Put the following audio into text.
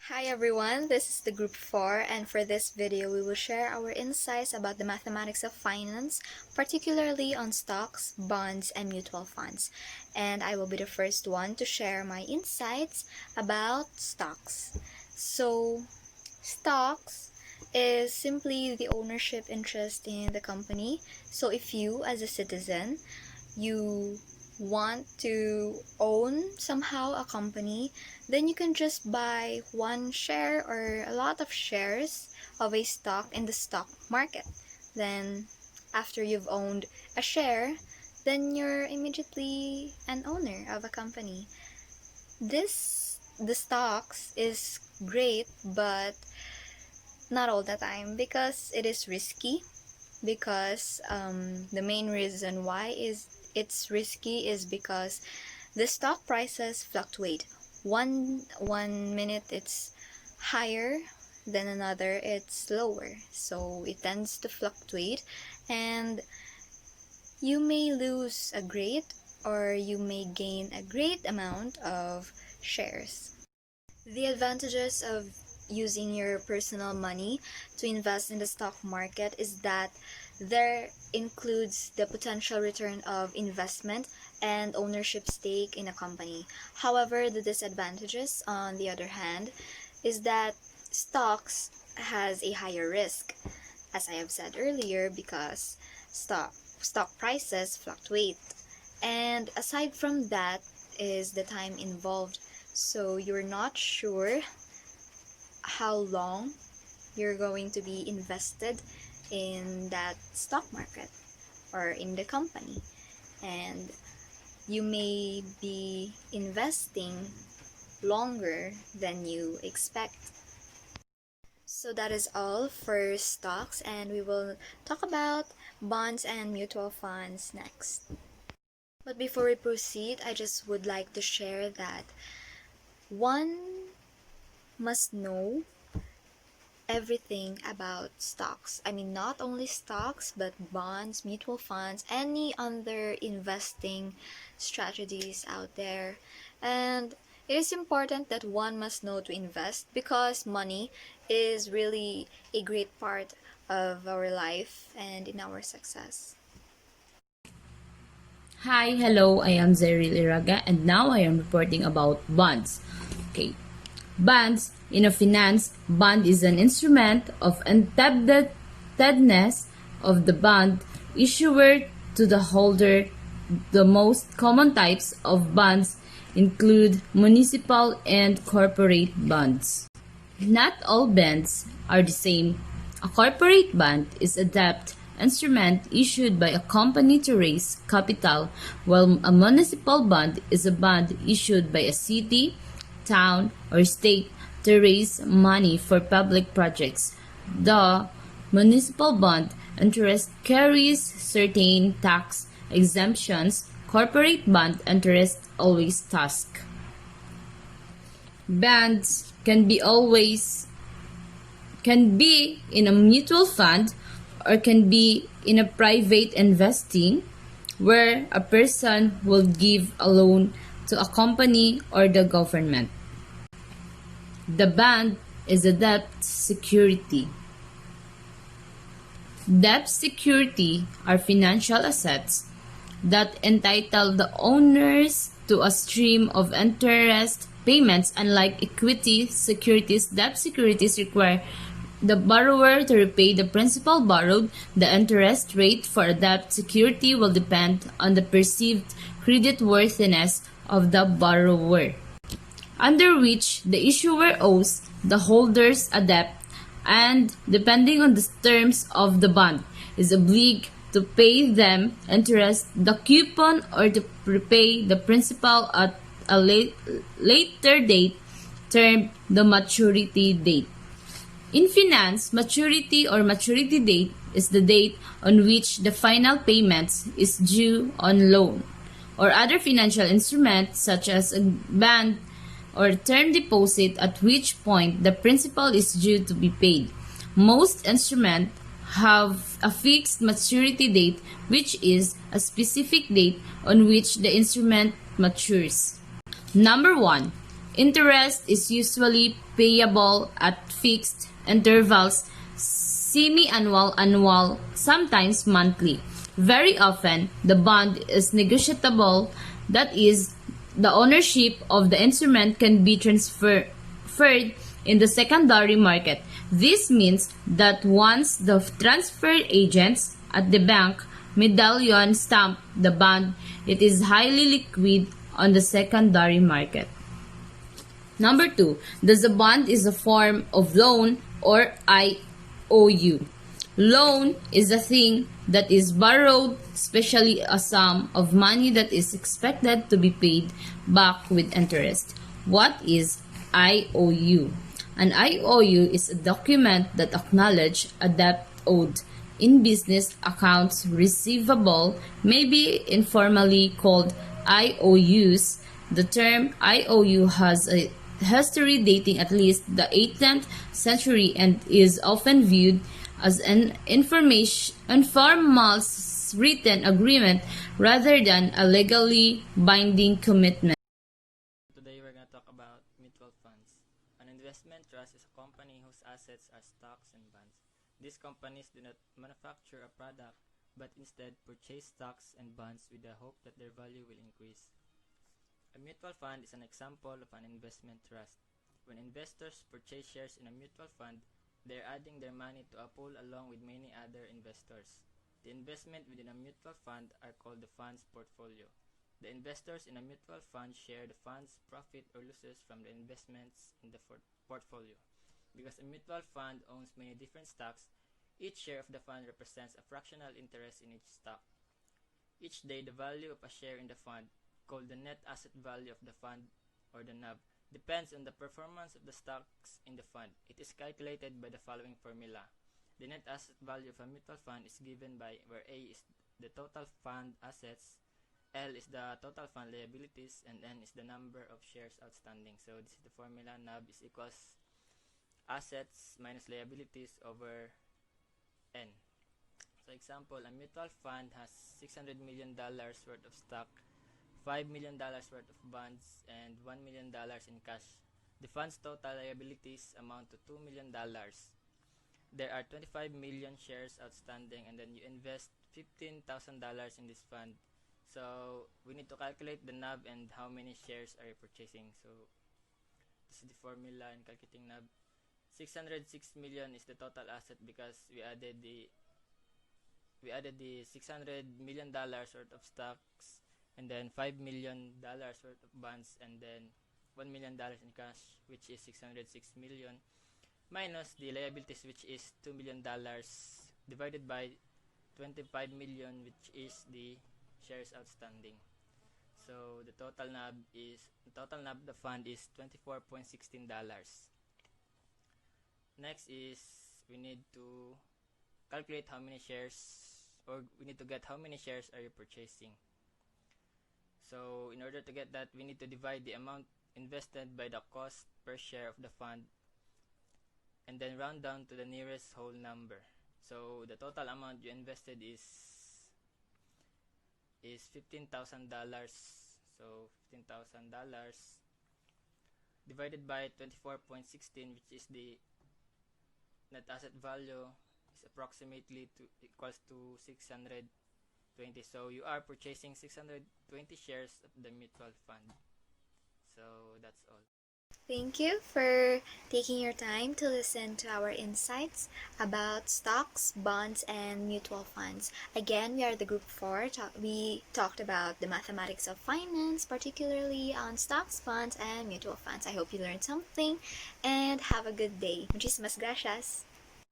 Hi everyone, this is the group 4 and for this video we will share our insights about the mathematics of finance, particularly on stocks, bonds, and mutual funds. And I will be the first one to share my insights about stocks. So, stocks is simply the ownership interest in the company. So if you as a citizen, you want to own somehow a company, then you can just buy one share or a lot of shares of a stock in the stock market. Then after you've owned a share, then you're immediately an owner of a company. The stocks is great, but not all the time because it is risky. Because the main reason why it's risky is because the stock prices fluctuate. One minute it's higher, then another it's lower, so it tends to fluctuate, and you may lose a great or you may gain a great amount of shares. The advantages of using your personal money to invest in the stock market is that there includes the potential return of investment and ownership stake in a company. However, the disadvantages, on the other hand, is that stocks has a higher risk, as I have said earlier, because stock prices fluctuate. And aside from that is the time involved. So you're not sure how long you're going to be invested in that stock market or in the company, and you may be investing longer than you expect. So that is all for stocks, and we will talk about bonds and mutual funds next. But before we proceed, I just would like to share that one must know everything about stocks. I mean, not only stocks, but bonds, mutual funds, any other investing strategies out there. And it is important that one must know to invest because money is really a great part of our life and in our success. Hi, hello, I am Zyryl Eraga and now I am reporting about bonds. Okay. Bonds, in a finance, bond is an instrument of indebtedness of the bond issuer to the holder. The most common types of bonds include municipal and corporate bonds. Not all bonds are the same. A corporate bond is a debt instrument issued by a company to raise capital, while a municipal bond is a bond issued by a city, town, or state to raise money for public projects. The municipal bond interest carries certain tax exemptions. Corporate bond interest always does. Bonds can be in a mutual fund or can be in a private investing where a person will give a loan to a company or the government. The bond is a debt security. Debt security are financial assets that entitle the owners to a stream of interest payments. Unlike equity securities, debt securities require the borrower to repay the principal borrowed. The interest rate for a debt security will depend on the perceived creditworthiness of the borrower, under which the issuer owes the holders a debt, and depending on the terms of the bond, is obliged to pay them interest, the coupon, or to repay the principal at a later date, termed the maturity date. In finance, maturity or maturity date is the date on which the final payments is due on loan or other financial instruments such as a bond or term deposit, at which point the principal is due to be paid. Most instruments have a fixed maturity date, which is a specific date on which the instrument matures. Number 1. Interest is usually payable at fixed intervals, semi-annual, annual, sometimes monthly. Very often, the bond is negotiable, that is, the ownership of the instrument can be transferred in the secondary market. This means that once the transfer agents at the bank medallion stamp the bond, it is highly liquid on the secondary market. Number 2, the bond is a form of loan or IOU. Loan is a thing that is borrowed, especially a sum of money that is expected to be paid back with interest. What is IOU? An IOU is a document that acknowledges a debt owed. In business accounts receivable may be informally called IOUs. The term IOU has a history dating at least the 18th century and is often viewed as an informal written agreement rather than a legally binding commitment. Today we're going to talk about mutual funds. An investment trust is a company whose assets are stocks and bonds. These companies do not manufacture a product but instead purchase stocks and bonds with the hope that their value will increase. A mutual fund is an example of an investment trust. When investors purchase shares in a mutual fund, they are adding their money to a pool along with many other investors. The investment within a mutual fund are called the fund's portfolio. The investors in a mutual fund share the fund's profit or losses from the investments in the portfolio. Because a mutual fund owns many different stocks, each share of the fund represents a fractional interest in each stock. Each day, the value of a share in the fund, called the net asset value of the fund or the NAV, depends on the performance of the stocks in the fund. It is calculated by the following formula. The net asset value of a mutual fund is given by where A is the total fund assets, L is the total fund liabilities, and N is the number of shares outstanding. So this is the formula. NAV is equals assets minus liabilities over N. So example, a mutual fund has $600 million worth of stock, $5 million worth of bonds, and $1 million in cash. The fund's total liabilities amount to $2 million. There are 25 million shares outstanding, and then you invest $15,000 in this fund. So we need to calculate the NAV and how many shares are you purchasing. So this is the formula in calculating NAV. 606 million is the total asset because we added the $600 million worth of stocks, and then $5 million worth of bonds, and then $1 million in cash, which is $606 million, minus the liabilities, which is $2 million, divided by 25 million, which is the shares outstanding. So the total NAV of the fund is $24.16. Next is we need to calculate how many shares, or we need to get how many shares are you purchasing. So in order to get that, we need to divide the amount invested by the cost per share of the fund and then round down to the nearest whole number. So the total amount you invested is $15,000. So $15,000 divided by 24.16, which is the net asset value, is approximately equals to 620. So you are purchasing 620 shares of the mutual fund. So that's all. Thank you for taking your time to listen to our insights about stocks, bonds, and mutual funds. Again, we are the group 4. We talked about the mathematics of finance, particularly on stocks, bonds, and mutual funds. I hope you learned something and have a good day. Muchísimas gracias.